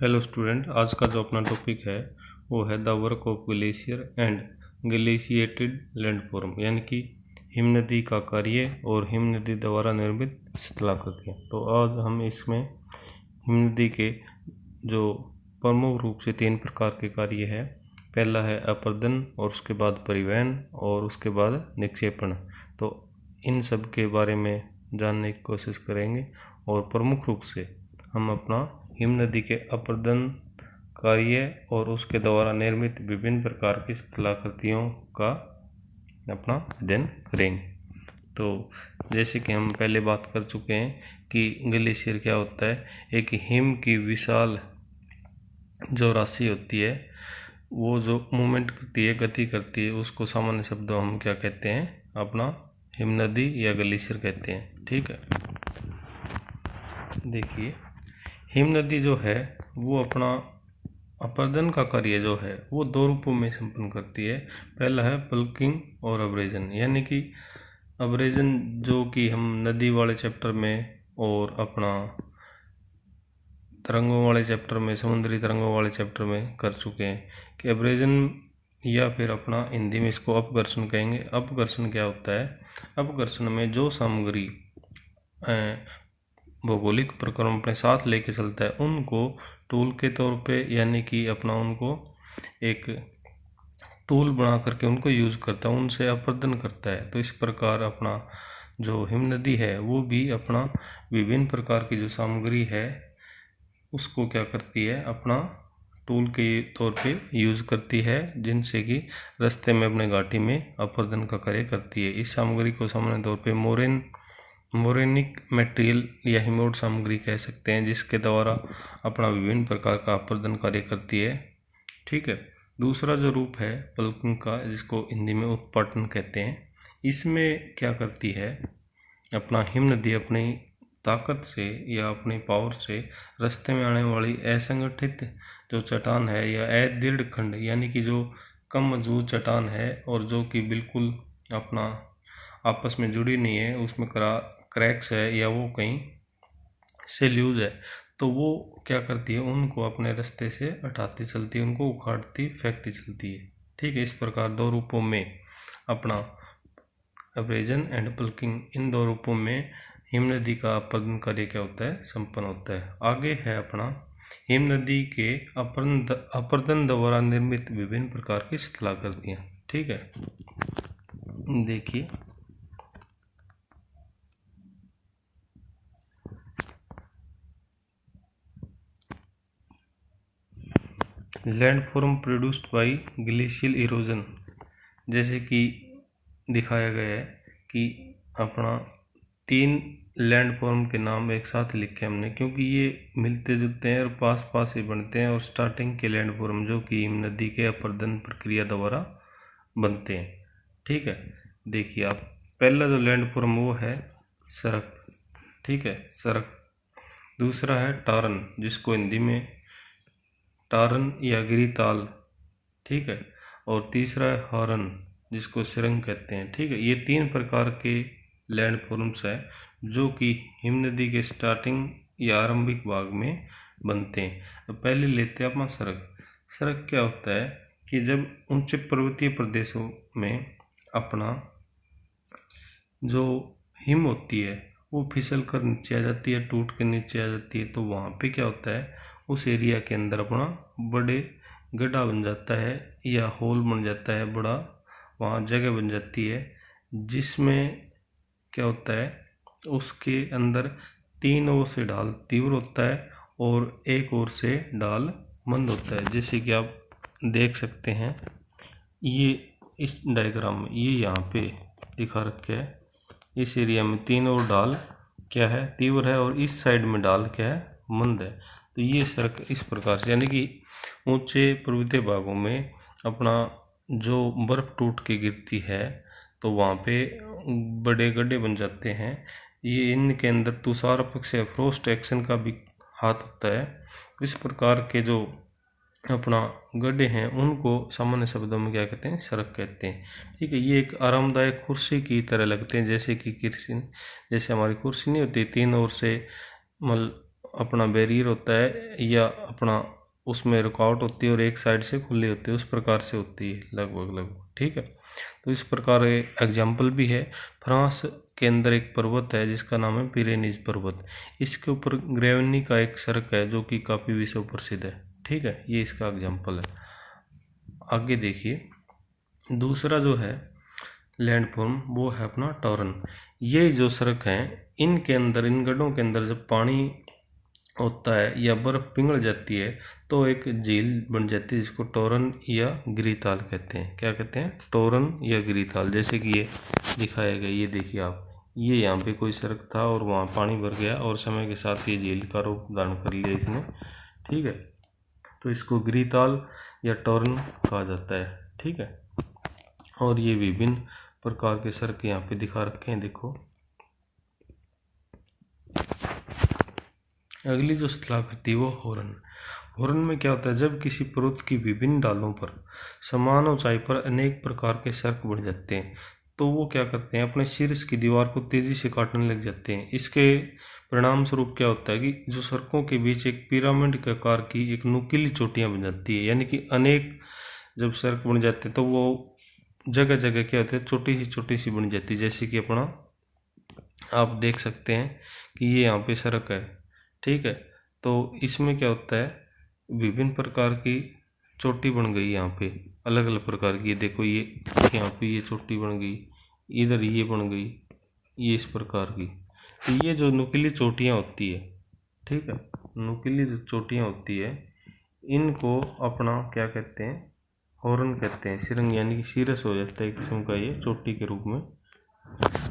Hello student, आज का जो अपना टॉपिक है वो है the work of glacier and glaciated landform, यानी कि हिमनदी का कार्य और हिमनदी द्वारा निर्मित शिलाकृतियाँ। तो आज हम इसमें हिमनदी के जो प्रमुख रूप से 3 प्रकार के कार्य है। पहला है अपर्दन, और उसके बाद परिवहन, और उसके बाद निक्षेपण। तो इन सब के बारे में जानने की कोशिश करेंगे और प्रमुख रूप से हम अपना हिमनदी के अपर्दन कार्य और उसके द्वारा निर्मित विभिन्न प्रकार की शिलाकृतियों का अपना अध्ययन करेंगे। तो जैसे कि हम पहले बात कर चुके हैं कि ग्लेशियर क्या होता है। एक हिम की विशाल जो राशि होती है, वो जो मूवमेंट करती है, गति करती है, उसको सामान्य शब्दों हम क्या कहते हैं, अपना हिमनदी या ग्लेशियर कहते हैं। ठीक है, देखिए हिमनदी जो है वो अपना अपर्दन का कार्य जो है वो 2 रूपों में संपन्न करती है। पहला है पल्किंग और अब्रेजन, यानी कि अब्रेजन जो कि हम नदी वाले चैप्टर में और अपना तरंगों वाले चैप्टर में, समुद्री तरंगों वाले चैप्टर में कर चुके हैं कि अब्रेजन, या फिर अपना हिंदी में इसको अपघर्षण कहेंगे। अपघर्षण क्या होता है? अपघर्षण में जो सामग्री भौगोलिक प्रक्रम अपने साथ लेके चलता है उनको टूल के तौर पे, यानी कि अपना उनको एक टूल बना करके उनको यूज करता है, उनसे अपर्दन करता है। तो इस प्रकार अपना जो हिमनदी है वो भी अपना विभिन्न प्रकार की जो सामग्री है उसको क्या करती है, अपना टूल के तौर पे यूज करती है, जिनसे कि रास्ते में अपने घाटी में अपर्दन का कार्य करती है। इस सामग्री को सामान्य तौर पे मोरेनिक मटेरियल या हिमोड सामग्री कह सकते हैं, जिसके द्वारा अपना विभिन्न प्रकार का अपर्दन कार्य करती है। ठीक है, दूसरा जो रूप है पल्किंग का, जिसको हिंदी में उत्पाटन कहते हैं, इसमें क्या करती है, अपना हिमनदी अपनी ताकत से या अपनी पावर से रास्ते में आने वाली असंगठित जो चट्टान है या अदृढ़ खंड, यानी कि जो कम मजबूत चट्टान है और जो कि बिल्कुल अपना आपस में जुड़ी नहीं है, उसमें क्रैक्स है या वो कहीं से लूज है, तो वो क्या करती है, उनको अपने रास्ते से हटाती चलती है, उनको उखाड़ती फेंकती चलती है। ठीक है, इस प्रकार 2 रूपों में अपना अब्रेजन एंड पल्किंग, इन 2 रूपों में हिमनदी का अपर्दन कार्य क्या होता है, संपन्न होता है। आगे है अपना हिमनदी के अपर्दन द्वारा निर्मित विभिन्न प्रकार की शिलाकृतियाँ। ठीक है, देखिए landform produced by glacial erosion, जैसे कि दिखाया गया है कि अपना 3 लैंडफॉर्म के नाम एक साथ लिखे हमने, क्योंकि ये मिलते जुलते हैं और पास पास ही बनते हैं। और स्टार्टिंग के लैंडफॉर्म जो कि हिमनदी के अपर्दन प्रक्रिया द्वारा बनते हैं। ठीक है, देखिए आप, पहला जो लैंडफॉर्म वो है सरक। ठीक है, सरक। दूसरा है टारन, जिसको हिंदी में टारन या गिरिताल। ठीक है, और तीसरा है हॉर्न, जिसको सिरंग कहते हैं। ठीक है, ये 3 प्रकार के लैंडफॉर्म्स है जो कि हिमनदी के स्टार्टिंग या आरंभिक भाग में बनते हैं। तो पहले लेते हैं अपना सरक। सरक क्या होता है कि जब ऊंचे पर्वतीय प्रदेशों में अपना जो हिम होती है वो फिसल कर नीचे आ जाती है, टूट कर नीचे आ जाती है, तो वहाँ पे क्या होता है, उस एरिया के अंदर अपना बड़े गड्ढा बन जाता है या होल बन जाता है, बड़ा वहाँ जगह बन जाती है, जिसमें क्या होता है, उसके अंदर 3 ओर से ढाल तीव्र होता है और एक ओर से ढाल मंद होता है। जैसे कि आप देख सकते हैं, ये इस डायग्राम में ये यहाँ पे दिखा रखा है। इस एरिया में 3 ओर ढाल क्या है, तीव्र है, और इस साइड में ढाल क्या है, मंद है। तो ये सरक इस प्रकार से, यानी कि ऊंचे पर्वतीय भागों में अपना जो बर्फ टूट के गिरती है तो वहाँ पे बड़े गड्ढे बन जाते हैं। ये इनके अंदर तुषार पक्ष या फ्रोस्ट एक्शन का भी हाथ होता है। इस प्रकार के जो अपना गड्ढे हैं उनको सामान्य शब्दों में क्या कहते हैं, सरक कहते हैं। ठीक है, ये एक आरामदायक कुर्सी की तरह लगते हैं, जैसे कि कुर्सी, जैसे हमारी कुर्सी नहीं होती 3 ओर से अपना बैरियर होता है या अपना उसमें रुकावट होती है और एक साइड से खुली होती है, उस प्रकार से होती है लगभग। ठीक है, तो इस प्रकार एग्जाम्पल भी है। फ्रांस के अंदर एक पर्वत है जिसका नाम है पिरेनीज पर्वत। इसके ऊपर ग्रेवनी का एक सड़क है जो कि काफ़ी विश्व प्रसिद्ध है। ठीक है, ये इसका एग्जाम्पल है। आगे देखिए, दूसरा जो है लैंडफॉर्म वो है अपना टॉरन। ये जो सड़क हैं इनके अंदर, इन गड्ढों के अंदर जब पानी होता है या बर्फ पिघल जाती है तो एक झील बन जाती है जिसको टोरन या गिरिताल कहते हैं। क्या कहते हैं? टोरन या गिरिताल। जैसे कि ये दिखाया गया, ये देखिए आप, ये यहाँ पे कोई सड़क था और वहाँ पानी भर गया और समय के साथ ये झील का रूप धारण कर लिया इसने। ठीक है, तो इसको गिरिताल या टोरन कहा जाता है। ठीक है, और ये विभिन्न प्रकार के सड़क यहाँ पे दिखा रखे हैं, देखो। अगली जो स्थलाकृति है वो हॉर्न। हॉर्न में क्या होता है, जब किसी पर्वत की विभिन्न डालों पर समान ऊंचाई पर अनेक प्रकार के सर्क बढ़ जाते हैं तो वो क्या करते हैं, अपने शीर्ष की दीवार को तेजी से काटने लग जाते हैं। इसके परिणाम स्वरूप क्या होता है कि जो सड़कों के बीच एक पिरामिड के आकार की एक नुकीली चोटियां बन जाती है। यानी कि अनेक जब सड़क बन जाते हैं तो वो जगह जगह क्या होता है, छोटी सी बन जाती है। जैसे कि अपना आप देख सकते हैं कि ये यहाँ पे सड़क है। ठीक है, तो इसमें क्या होता है, विभिन्न प्रकार की चोटी बन गई यहाँ पे, अलग अलग प्रकार की। देखो ये यहाँ पे ये चोटी बन गई, इधर ये बन गई, ये इस प्रकार की। तो ये जो नुकीली चोटियाँ होती है, ठीक है, नुकीली जो चोटियाँ होती है इनको अपना क्या कहते हैं, हॉर्न कहते हैं। सिरंग यानी कि शीरस हो जाता है एक किस्म का ये चोटी के रूप में।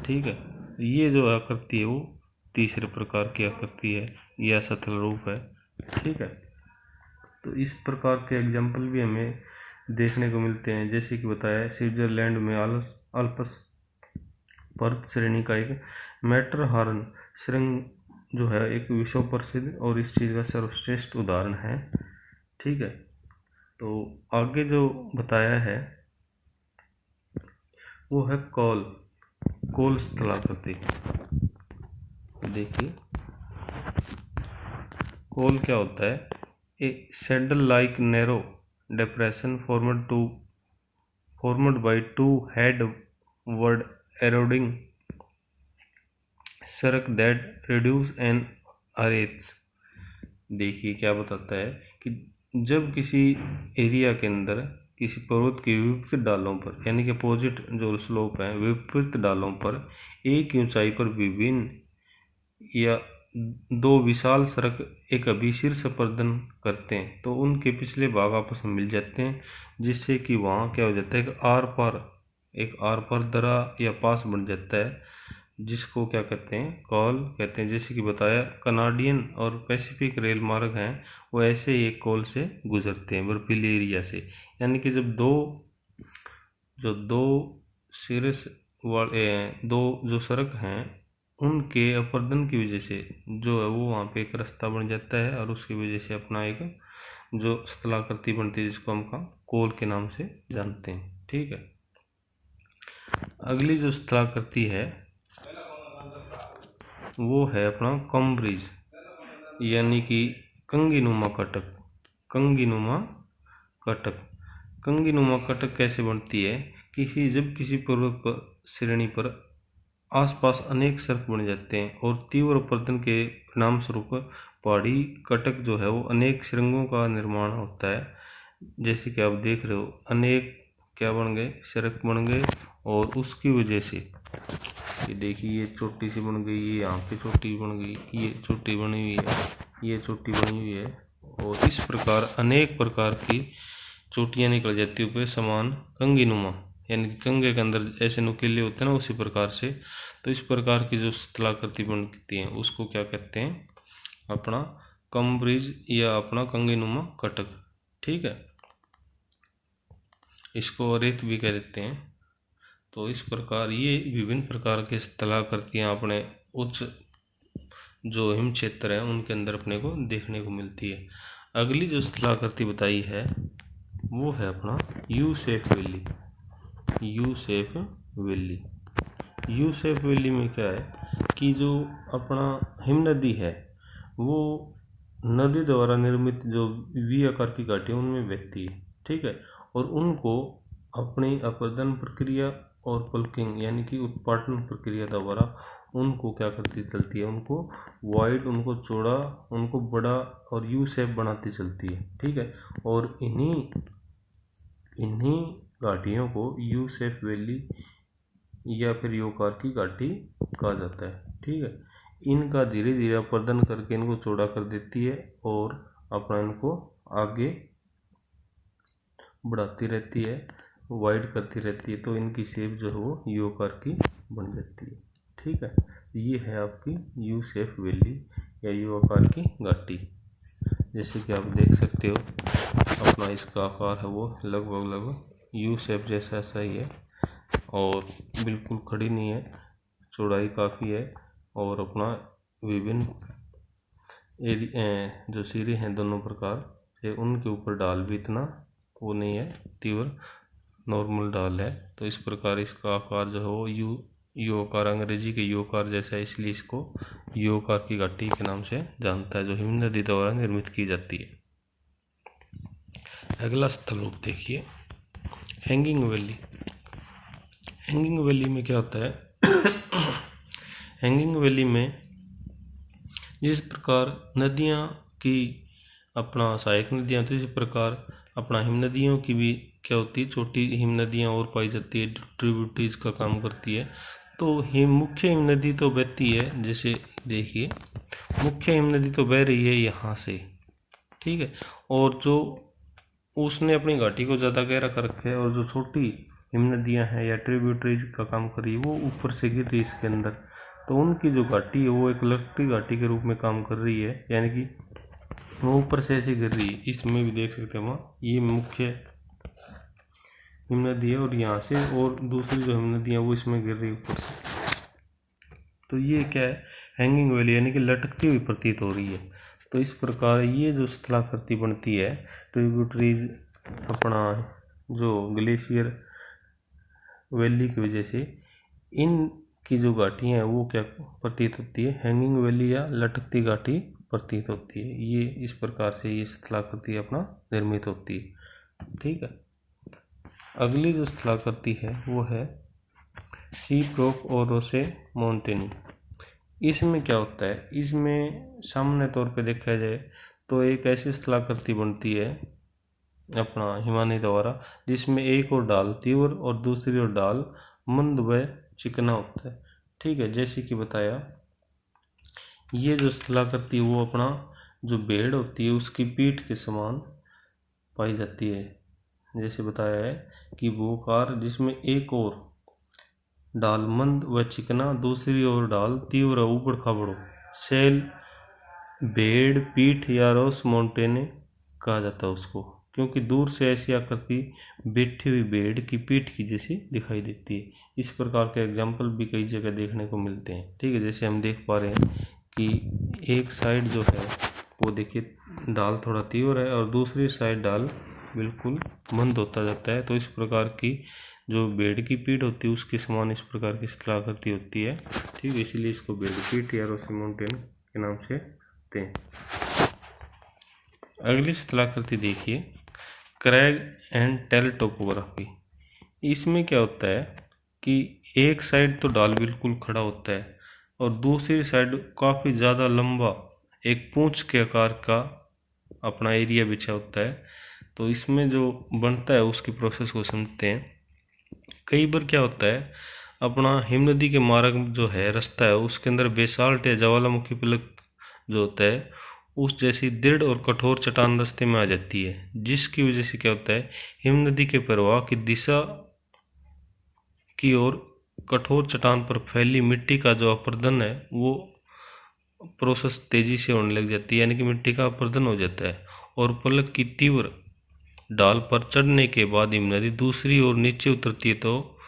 ठीक है, ये जो आकृति है वो तीसरे प्रकार की आकृति है, यह सतल रूप है। ठीक है, तो इस प्रकार के एग्जाम्पल भी हमें देखने को मिलते हैं। जैसे कि बताया, स्विट्जरलैंड में आल्प्स पर्वत श्रेणी का एक मैटरहॉर्न सुरंग जो है एक विश्व प्रसिद्ध और इस चीज़ का सर्वश्रेष्ठ उदाहरण है। ठीक है, तो आगे जो बताया है वो है कोल स्थलाकृति। देखिए कोल क्या होता है, a saddle like narrow depression formed by two headward eroding cirque that reduce and arrests। देखिए क्या बताता है कि जब किसी एरिया के अंदर किसी पर्वत की विपरीत डालों पर, यानी कि अपोजिट जो स्लोप है, विपरीत डालों पर एक ऊंचाई पर विभिन्न या दो विशाल सड़क एक अभिशीर्ष प्रदान करते हैं तो उनके पिछले भाग आपस में मिल जाते हैं, जिससे कि वहाँ क्या हो जाता है, एक आर पार दरा या पास बन जाता है, जिसको क्या कहते हैं, कॉल कहते हैं। जैसे कि बताया, कनाडियन और पैसिफिक रेल मार्ग हैं वो ऐसे ही एक कॉल से गुजरते हैं, बर्फीले एरिया से। यानी कि जब दो शीर्ष वाले दो जो सड़क हैं उनके अपर्दन की वजह से जो है वो वहाँ पे एक रास्ता बन जाता है और उसकी वजह से अपना एक जो स्थलाकृति बनती है जिसको हम कोल के नाम से जानते हैं। ठीक है, अगली जो स्थलाकृति है वो है अपना कॉम्ब्रिज, यानी कि कंगीनुमा कटक। कंगीनुमा कटक कैसे बनती है, जब किसी पर्वत पर श्रेणी पर आसपास अनेक सर्क बन जाते हैं और तीव्र अपरदन के परिणाम स्वरूप पहाड़ी कटक जो है वो अनेक सुरंगों का निर्माण होता है। जैसे कि आप देख रहे हो, अनेक क्या बन गए, सड़क बन गए और उसकी वजह से ये देखिए ये चोटी सी बन गई, ये यहाँ पे चोटी बन गई, ये चोटी बनी हुई है, ये चोटी बनी हुई है और इस प्रकार अनेक प्रकार की चोटियाँ निकल जाती है समान कंगीनुमा, यानी कि कंगे के अंदर ऐसे नुकीले होते हैं ना, उसी प्रकार से। तो इस प्रकार की जो स्थलाकृति बनती है उसको क्या कहते हैं, अपना कॉम्ब्रिज या अपना कंगीनुमा कटक। ठीक है, इसको रेत भी कह देते हैं। तो इस प्रकार ये विभिन्न प्रकार के स्थलाकृतियाँ अपने उच्च जो हिम क्षेत्र है उनके अंदर अपने को देखने को मिलती है। अगली जो स्थलाकृति बताई है वो है अपना U shape valley. U shape valley में क्या है कि जो अपना हिम नदी है वो नदी द्वारा निर्मित जो वी आकार की घाटियाँ उनमें बहती है, ठीक है। और उनको अपनी अपरदन प्रक्रिया और पल्किंग यानी कि उत्पाटन प्रक्रिया द्वारा उनको क्या करती चलती है, उनको वाइड, उनको चौड़ा, उनको बड़ा और यू शेप बनाती चलती है, ठीक है। और इन्हीं घाटियों को यू शेप वैली या फिर यू आकार की घाटी कहा जाता है, ठीक है। इनका धीरे धीरे अपर्दन करके इनको चौड़ा कर देती है और अपना इनको आगे बढ़ाती रहती है, वाइड करती रहती है, तो इनकी शेप जो है वो यू आकार की बन जाती है, ठीक है। ये है आपकी यू शेप वैली या यू आकार की घाटी। जैसे कि आप देख सकते हो अपना इसका आकार है वो लगभग यू शेप जैसा सा ही है और बिल्कुल खड़ी नहीं है, चौड़ाई काफ़ी है। और अपना विभिन्न जो सिरे हैं दोनों प्रकार से, उनके ऊपर डाल भी इतना वो नहीं है तीव्र, नॉर्मल डाल है। तो इस प्रकार इसका आकार जो है वो यू आकार, अंग्रेजी के यू आकार जैसा है, इसलिए इसको यू आकार की घाटी के नाम से जानता है, जो हिम नदी द्वारा निर्मित की जाती है। अगला स्थल रूप देखिए, हैंगिंग वैली। हैंगिंग वैली में क्या होता है हैंगिंग वैली में जिस प्रकार नदियाँ की अपना सहायक नदियाँ, तो इसी प्रकार अपना हिम नदियों की भी क्या होती है, छोटी हिम नदियाँ और पाई जाती है, ट्रिब्यूटरीज का काम करती है। तो मुख्य हिम नदी तो बहती है, जैसे देखिए मुख्य हिम नदी तो बह रही है यहाँ से, ठीक है। और जो उसने अपनी घाटी को ज़्यादा गहरा कर रखा है, और जो छोटी हिम नदियाँ हैं या ट्रिब्यूटरीज का काम कर रही है वो ऊपर से गिर रही है इसके अंदर, तो उनकी जो घाटी है वो एक लटकती घाटी के रूप में काम कर रही है, यानी कि वो ऊपर से ऐसे गिर रही है। इसमें भी देख सकते हैं वहाँ ये मुख्य हिम नदी है और यहाँ से और दूसरी जो हिम नदी है वो इसमें गिर रही है ऊपर से। तो ये क्या है, हैंगिंग वैली यानी कि लटकती हुई प्रतीत हो रही है। तो इस प्रकार ये जो स्थलाकृति बनती है ट्रिब्यूटरीज अपना जो ग्लेशियर वैली की वजह से, इनकी जो घाटियाँ हैं वो क्या प्रतीत होती है, हैंगिंग वैली या लटकती घाटी प्रतीत होती है। ये इस प्रकार से ये स्थलाकृति अपना निर्मित होती है, ठीक है। अगली जो स्थलाकृति है वो है सीप रॉक और रोसे माउंटेनी। इसमें क्या होता है, इसमें सामान्य तौर पे देखा जाए तो एक ऐसी स्थलाकृति बनती है अपना हिमानी द्वारा जिसमें एक और डाल तीव्र और दूसरी ओर डाल मंद व चिकना होता है, ठीक है। जैसे कि बताया ये जो स्थलाकृति वो अपना जो बेड़ होती है उसकी पीठ के समान पाई जाती है। जैसे बताया है कि वो कार जिसमें एक और डाल मंद व चिकना, दूसरी ओर डाल तीव्र ऊबड़ खाबड़, सेल बेड़ पीठ या रोस माउंटेन कहा जाता है उसको, क्योंकि दूर से ऐसी आकृति बैठी हुई भेड़ की पीठ की जैसी दिखाई देती है। इस प्रकार के एग्जाम्पल भी कई जगह देखने को मिलते हैं, ठीक है। जैसे हम देख पा रहे हैं कि एक साइड जो है वो देखिए डाल थोड़ा तीव्र है और दूसरी साइड डाल बिल्कुल मंद होता जाता है। तो इस प्रकार की जो भेड़ की पीठ होती है उसके समान इस प्रकार की स्थलाकृति होती है, ठीक है। इसीलिए इसको भेड़ पीठ या रोसी माउंटेन के नाम से कहते हैं। अगली स्थलाकृति देखिए, क्रैग एंड टेल टोपोग्राफी। इसमें क्या होता है कि एक साइड तो डाल बिल्कुल खड़ा होता है और दूसरी साइड काफ़ी ज़्यादा लंबा एक पूंछ के आकार का अपना एरिया बिछा होता है। तो इसमें जो बनता है उसकी प्रोसेस को समझते हैं। कई बार क्या होता है, अपना हिम नदी के मार्ग जो है रास्ता है उसके अंदर बेसाल्ट या ज्वालामुखी फलक जो होता है उस जैसी दृढ़ और कठोर चट्टान रास्ते में आ जाती है, जिसकी वजह से क्या होता है हिम नदी के प्रवाह की दिशा की ओर कठोर चट्टान पर फैली मिट्टी का जो अपरदन है वो प्रोसेस तेजी से होने लग जाती है, यानी कि मिट्टी का अपरदन हो जाता है। और पलक की तीव्र डाल पर चढ़ने के बाद हिम नदी दूसरी ओर नीचे उतरती है, तो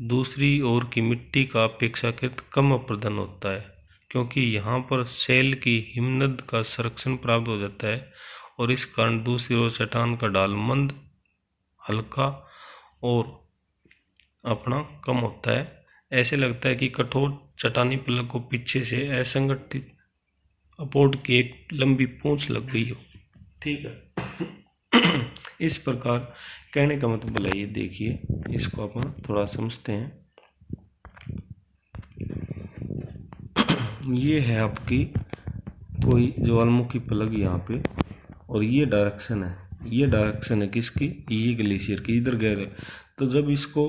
दूसरी ओर की मिट्टी का अपेक्षाकृत कम अपरदन होता है, क्योंकि यहाँ पर सेल की हिमनद का संरक्षण प्राप्त हो जाता है और इस कारण दूसरी ओर चट्टान का डाल मंद, हल्का और अपना कम होता है। ऐसे लगता है कि कठोर चट्टानी पलक को पीछे से असंगठित अपोड की एक लंबी पूंछ लग गई हो। ठीक है। इस प्रकार कहने का मतलब है, ये देखिए इसको अपन थोड़ा समझते हैं। ये है आपकी कोई ज्वालामुखी प्लग यहाँ पे, और ये डायरेक्शन है, ये डायरेक्शन है किसकी, ये ग्लेशियर की, इधर गैर है। तो जब इसको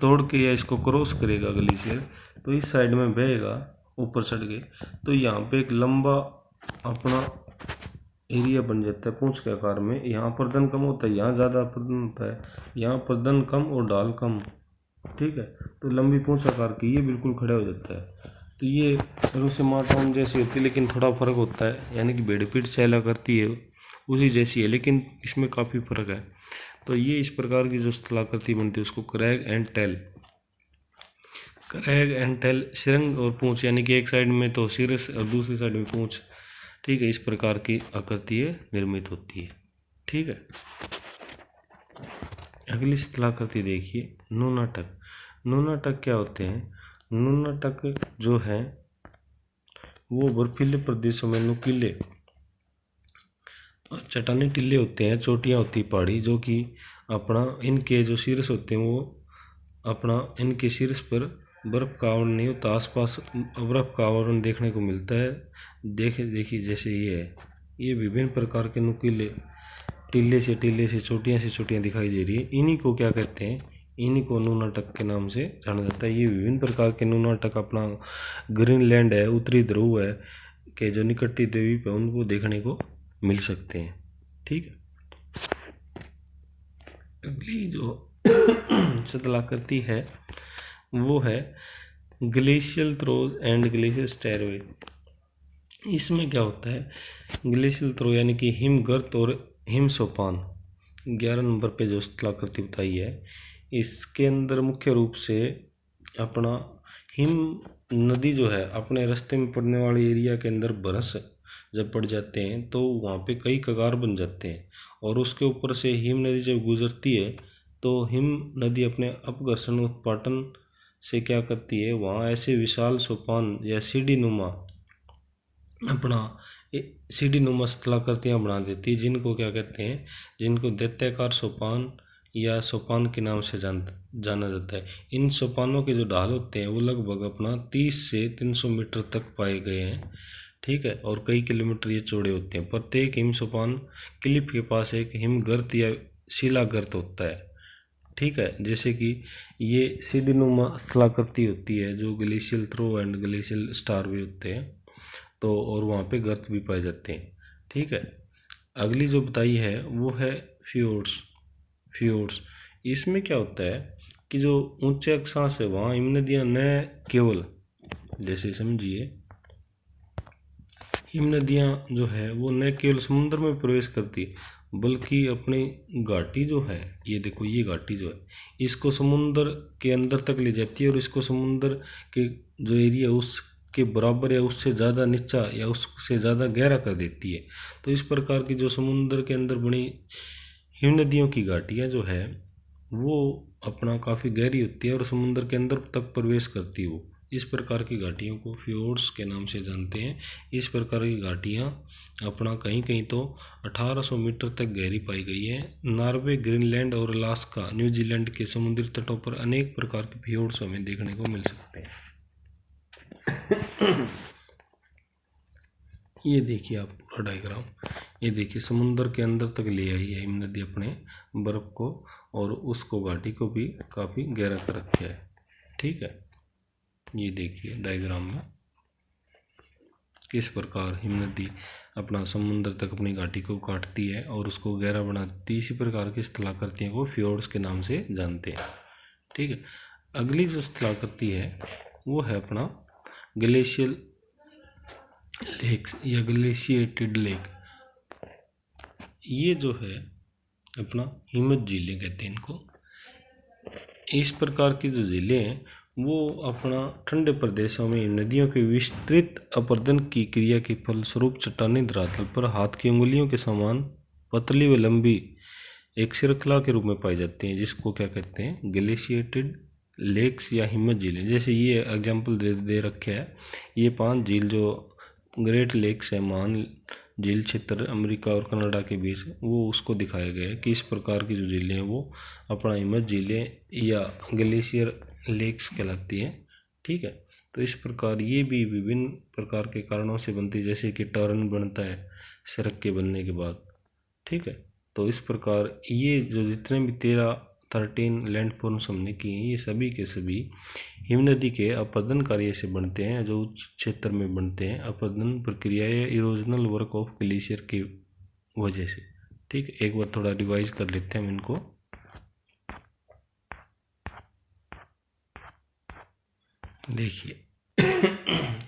तोड़ के या इसको क्रॉस करेगा ग्लेशियर, तो इस साइड में बहेगा ऊपर चढ़ के, तो यहाँ पे एक लंबा अपना एरिया बन जाता है पूंछ के आकार में। यहाँ प्रदन कम होता है, यहाँ ज़्यादा प्रदन होता है, यहाँ प्रदन कम और ढाल कम। ठीक है, तो लंबी पूंछ आकार की ये बिल्कुल खड़ा हो जाता है। तो ये रूसे मार्टाउन जैसी होती है, लेकिन थोड़ा फर्क होता है, यानी कि भेड़पीठ चैला करती है उसी जैसी है, लेकिन इसमें काफ़ी फर्क है। तो ये इस प्रकार की जो स्थलाकृति बनती है उसको crag and tail, crag and tail, सिरंग और पूंछ, यानी कि एक साइड में तो सिरस और दूसरी साइड में पूंछ। ठीक है, इस प्रकार की आकृति निर्मित होती है। ठीक है, अगली स्थलाकृति देखिए, नुनाटक। नुनाटक क्या होते हैं? नुनाटक जो है वो बर्फीले प्रदेशों में नुकीले चट्टानी टीले होते हैं, चोटियाँ होती है पहाड़ी, जो कि अपना इनके जो शीर्ष होते हैं वो अपना इनके शीर्ष पर बर्फ का आवरण नहीं होता, आसपास बर्फ का आवरण देखने को मिलता है। देखिए जैसे ये है, ये विभिन्न प्रकार के नुकीले टीले से चोटियाँ दिखाई दे रही है। इन्हीं को क्या कहते हैं? इन्हीं को नुनाटक के नाम से जाना जाता है। ये विभिन्न प्रकार के नुनाटक अपना ग्रीनलैंड है, उत्तरी ध्रुव है के जो निकटती द्वीप है उनको देखने को मिल सकते हैं। ठीक है, अगली जो स्थलाकृति है वो है ग्लेशियल थ्रोज एंड ग्लेशियल स्टैरवे। इसमें क्या होता है? ग्लेशियल थ्रो यानी कि हिमगर्त और हिम सोपान, 11 नंबर पे जो स्थलाकृति बताई है, इसके अंदर मुख्य रूप से अपना हिम नदी जो है अपने रास्ते में पड़ने वाले एरिया के अंदर बरस जब पड़ जाते हैं तो वहाँ पे कई कगार बन जाते हैं, और उसके ऊपर से हिम नदी जब गुजरती है तो हिम नदी अपने अपघर्षण उत्पाटन से क्या करती है, वहाँ ऐसे विशाल सोपान या सीढ़ी नुमा स्थलाकृतियाँ बना देती है, जिनको क्या कहते हैं, जिनको दैत्याकार सोपान या सोपान के नाम से जाना जाता है। इन सोपानों के जो ढाल होते हैं वो लगभग अपना 30 से 300 मीटर तक पाए गए हैं। ठीक है, और कई किलोमीटर ये चौड़े होते हैं। प्रत्येक हिम सोपान क्लिप के पास एक हिमगर्त या शिलागर्त होता है। ठीक है, जैसे कि ये सीढ़ीनुमा स्थलाकृति होती है जो ग्लेशियल थ्रो एंड ग्लेशियल स्टारवे होते हैं, तो और वहाँ पे गर्त भी पाए जाते हैं। ठीक है, अगली जो बताई है वो है फ्योर्ड्स। इसमें क्या होता है कि जो ऊंचे अक्षांश है वहाँ हिम नदियाँ न केवल, जैसे समझिए हिम नदियाँ जो है वो न केवल समुद्र में प्रवेश करती बल्कि अपनी घाटी जो है, ये देखो ये घाटी जो है इसको समुद्र के अंदर तक ले जाती है, और इसको समुद्र के जो एरिया उसके बराबर या उससे ज़्यादा नीचा या उससे ज़्यादा गहरा कर देती है। तो इस प्रकार की जो समुद्र के अंदर बनी हिम नदियों की घाटियाँ जो है वो अपना काफ़ी गहरी होती है और समुद्र के अंदर तक प्रवेश करती है। वो इस प्रकार की घाटियों को फ्योर्ड्स के नाम से जानते हैं। इस प्रकार की घाटियाँ अपना कहीं कहीं तो 1800 मीटर तक गहरी पाई गई है। नॉर्वे, ग्रीनलैंड और अलास्का, न्यूजीलैंड के समुद्री तटों पर अनेक प्रकार के फ्योर्ड्स हमें देखने को मिल सकते हैं। ये देखिए आप पूरा डायग्राम, ये देखिए समुद्र के अंदर तक ले आई है हिम नदी अपने बर्फ को, और उसको घाटी को भी काफ़ी गहरा कर रखा है। ठीक है, ये देखिए डायग्राम में किस प्रकार हिम नदी अपना समुद्र तक अपनी घाटी को काटती है और उसको गहरा बनाती है। इसी प्रकार की स्थलाकृतियों को फ्योर्ड्स के नाम से जानते हैं। ठीक है, अगली जो स्थलाकृति है वो है अपना ग्लेशियल लेक्स या ग्लेशिएटेड लेक। ये जो है अपना हिमज झीलें कहते हैं इनको। इस प्रकार की जो झीलें हैं वो अपना ठंडे प्रदेशों में नदियों के विस्तृत अपरदन की क्रिया के फलस्वरूप चट्टानी धरातल पर हाथ की उंगलियों के समान पतली व लंबी एक श्रृंखला के रूप में पाई जाती हैं, जिसको क्या कहते हैं, ग्लेशिएटेड लेक्स या हिमज झीलें। जैसे ये एग्जाम्पल दे रखे है, ये 5 झील जो ग्रेट लेक्स है, महान झील क्षेत्र अमेरिका और कनाडा के बीच, वो उसको दिखाया गया है कि इस प्रकार की जो झीलें हैं वो अपना हिमत झीलें या ग्लेशियर लेक्स कहलाती हैं। ठीक है, तो इस प्रकार ये भी विभिन्न प्रकार के कारणों से बनती है, जैसे कि टर्न बनता है सड़क के बनने के बाद। ठीक है, तो इस प्रकार ये जो जितने भी 13 लैंडफॉर्म्स हमने किए हैं, ये सभी के सभी हिमनदी के अपरदन कार्य से बनते हैं, जो उच्च क्षेत्र में बनते हैं अपरदन प्रक्रिया या इरोजनल वर्क ऑफ ग्लेशियर की वजह से। ठीक है, एक बार थोड़ा रिवाइज कर लेते हैं हम इनको। देखिए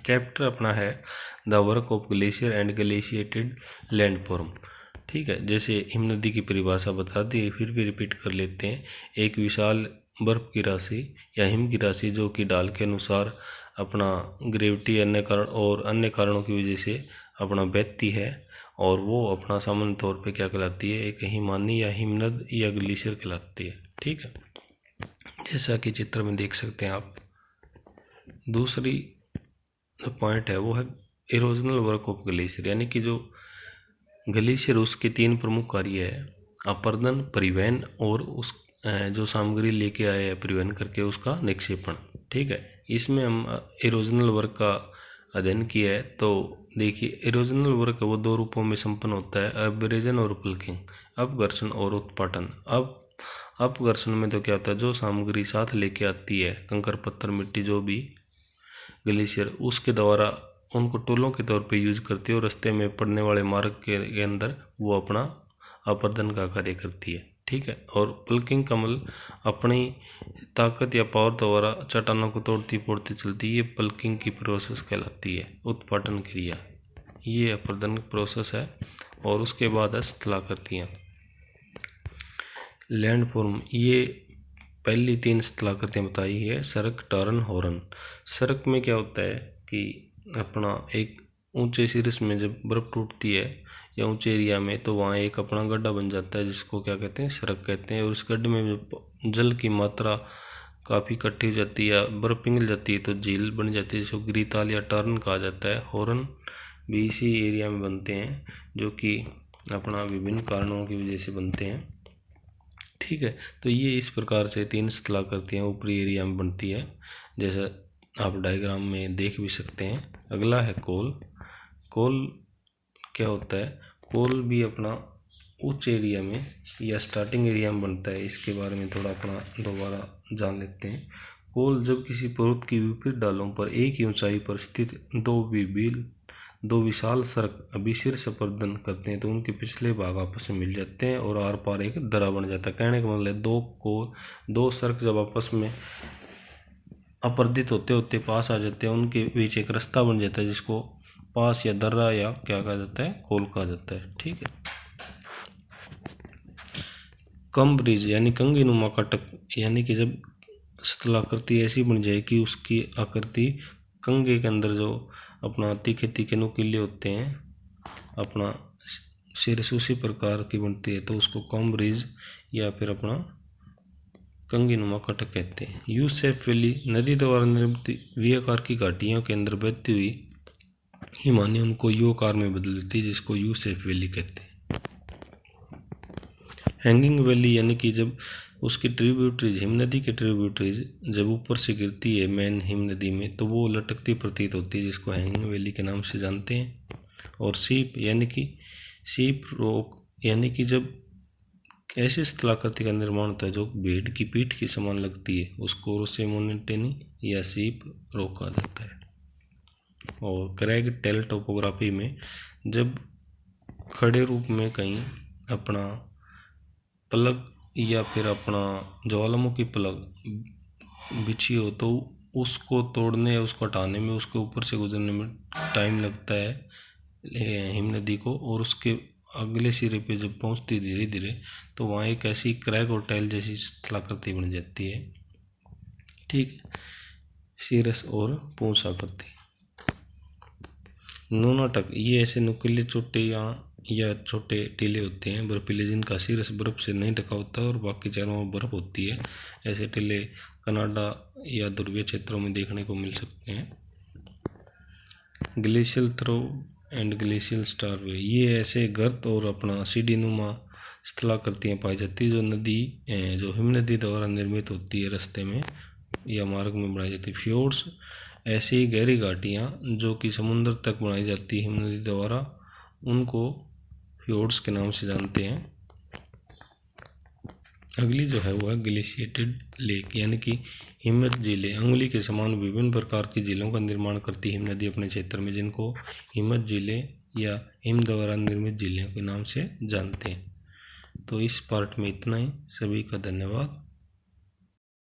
चैप्टर अपना है the work of glacier and glaciated landform. ठीक है, जैसे हिमनदी की परिभाषा बता दी, फिर भी रिपीट कर लेते हैं। एक विशाल बर्फ की राशि या हिम की राशि जो कि ढाल के अनुसार अपना ग्रेविटी अन्य कारणों की वजह से अपना बहती है, और वो अपना सामान्य तौर पे क्या कहलाती है, एक हिमानी या हिमनद या ग्लेशियर कहलाती है। ठीक है, जैसा कि चित्र में देख सकते हैं आप। दूसरी जो पॉइंट है वो है इरोजनल वर्क ऑफ ग्लेशियर, यानी कि जो ग्लेशियर उसके 3 प्रमुख कार्य है, अपरदन, परिवहन और उस जो सामग्री लेके आए हैं परिवहन करके उसका निक्षेपण। ठीक है, इसमें हम इरोजनल वर्क का अध्ययन किया है। तो देखिए इरोजनल वर्क वो 2 रूपों में संपन्न होता है, अब्रेजन और पल्किंग, अपघर्षण और उत्पाटन। अपघर्षण में तो क्या होता है, जो सामग्री साथ लेके आती है, कंकर पत्थर मिट्टी जो भी ग्लेशियर, उसके द्वारा उनको टोलों के तौर पे यूज करती है और रास्ते में पड़ने वाले मार्ग के अंदर वो अपना अपरदन का कार्य करती है। ठीक है, और पल्किंग कमल अपनी ताकत या पावर द्वारा चट्टानों को तोड़ती फोड़ती चलती है, ये पल्किंग की प्रोसेस कहलाती है। उत्पाटन क्रिया ये अपरदन प्रोसेस है। और उसके बाद है स्थलाकृतियाँ, लैंडफॉर्म। ये पहली 3 स्थलाकृतियाँ बताई है, सड़क, टर्न, हॉर्न। सड़क में क्या होता है कि अपना एक ऊंचे शीर्ष में जब बर्फ़ टूटती है या ऊंचे एरिया में, तो वहाँ एक अपना गड्ढा बन जाता है जिसको क्या कहते हैं, सड़क कहते हैं। और उस गड्ढे में जल की मात्रा काफ़ी इकट्ठी हो जाती है, बर्फ़ पिघल जाती है तो झील बन जाती है, जिसको गिरिताल या टर्न कहा जाता है। हॉर्न भी इसी एरिया में बनते हैं, जो कि अपना विभिन्न कारणों की वजह से बनते हैं। ठीक है, तो ये इस प्रकार से 3 स्थलाकृतियाँ ऊपरी एरिया में बनती है, जैसा आप डायग्राम में देख भी सकते हैं। अगला है कोल। कोल क्या होता है, कोल भी अपना उच्च एरिया में या स्टार्टिंग एरिया में बनता है। इसके बारे में थोड़ा अपना दोबारा जान लेते हैं। कोल जब किसी पर्वत की विपरीत डालों पर एक ही ऊंचाई पर स्थित दो विशाल सड़क अभिशीर्ष अपरदन करते हैं, तो उनके पिछले भाग आपस में मिल जाते हैं और आर पार एक दर्रा बन जाता है। कहने का मतलब दो सड़क जब आपस में अपरदित होते होते पास आ जाते हैं, उनके बीच एक रास्ता बन जाता है, जिसको पास या दर्रा या क्या कहा जाता है, कोल कहा जाता है। ठीक है, कम ब्रिज यानी कंगी नुमा कटक, यानी कि जब स्थलाकृति ऐसी बन जाए कि उसकी आकृति कंगे के अंदर जो अपना तीखे तीखे नुकीले होते हैं, अपना शीर्ष उसी प्रकार की बनती है, तो उसको कम ब्रिज या फिर अपना कंगी नुमा कटक कहते हैं। यू शेप वैली नदी द्वारा निर्मित वी आकार की घाटियों के अंदर बहती हुई हिमानी उनको यू आकार में बदल देती है, जिसको यू शेप वैली कहते हैं। हैंगिंग वैली यानी कि जब उसकी ट्रिब्यूटरीज, हिम नदी की ट्रिब्यूटरीज जब ऊपर से गिरती है मेन हिम नदी में, तो वो लटकती प्रतीत होती है, जिसको हैंगिंग वैली के नाम से जानते हैं। और सीप रॉक यानी कि जब ऐसी स्थलाकृति का निर्माण होता है जो भेड़ की पीठ की समान लगती है, उसको रोसेमोनेटेनी या सीप रॉक कहा जाता है। और क्रैग टेल टोपोग्राफी में जब खड़े रूप में कहीं अपना पलक या फिर अपना ज्वालामुखी पलक बिछी हो, तो उसको तोड़ने या उसको हटाने में, उसके ऊपर से गुजरने में टाइम लगता है हिम नदी को, और उसके अगले सिरे पे जब पहुंचती धीरे धीरे, तो वहाँ एक ऐसी क्रैग और टेल जैसी स्थलाकृति बन जाती है। ठीक, शीर्ष और पूंछ आकृति। नूनाटक ये ऐसे नुकीले चोटे या छोटे टीले होते हैं बर्फीले, जिनका शीर्ष बर्फ से नहीं ढका होता और बाकी चारों ओर बर्फ होती है। ऐसे टीले कनाडा या ध्रुवीय क्षेत्रों में देखने को मिल सकते हैं। Glacial trough and glacial stairway, ये ऐसे गर्त और अपना सीढ़ी नुमा स्थलाकृतियाँ पाई जाती है जो नदी जो हिम नदी द्वारा निर्मित होती है, रास्ते में या मार्ग में बनाई जाती है। फ्योर्ड्स ऐसी गहरी घाटियाँ जो कि समुद्र तक बनाई जाती है हिम नदी द्वारा, उनको फ्योर्ड्स के नाम से जानते हैं। अगली जो है वो है ग्लेशिएटेड लेक, यानी कि हिमवत झीलें। अंगुली के समान विभिन्न प्रकार की झीलों का निर्माण करती है हिम नदी अपने क्षेत्र में, जिनको हिमवत झीलें या हिम द्वारा निर्मित झीलें के नाम से जानते हैं। तो इस पार्ट में इतना ही। सभी का धन्यवाद।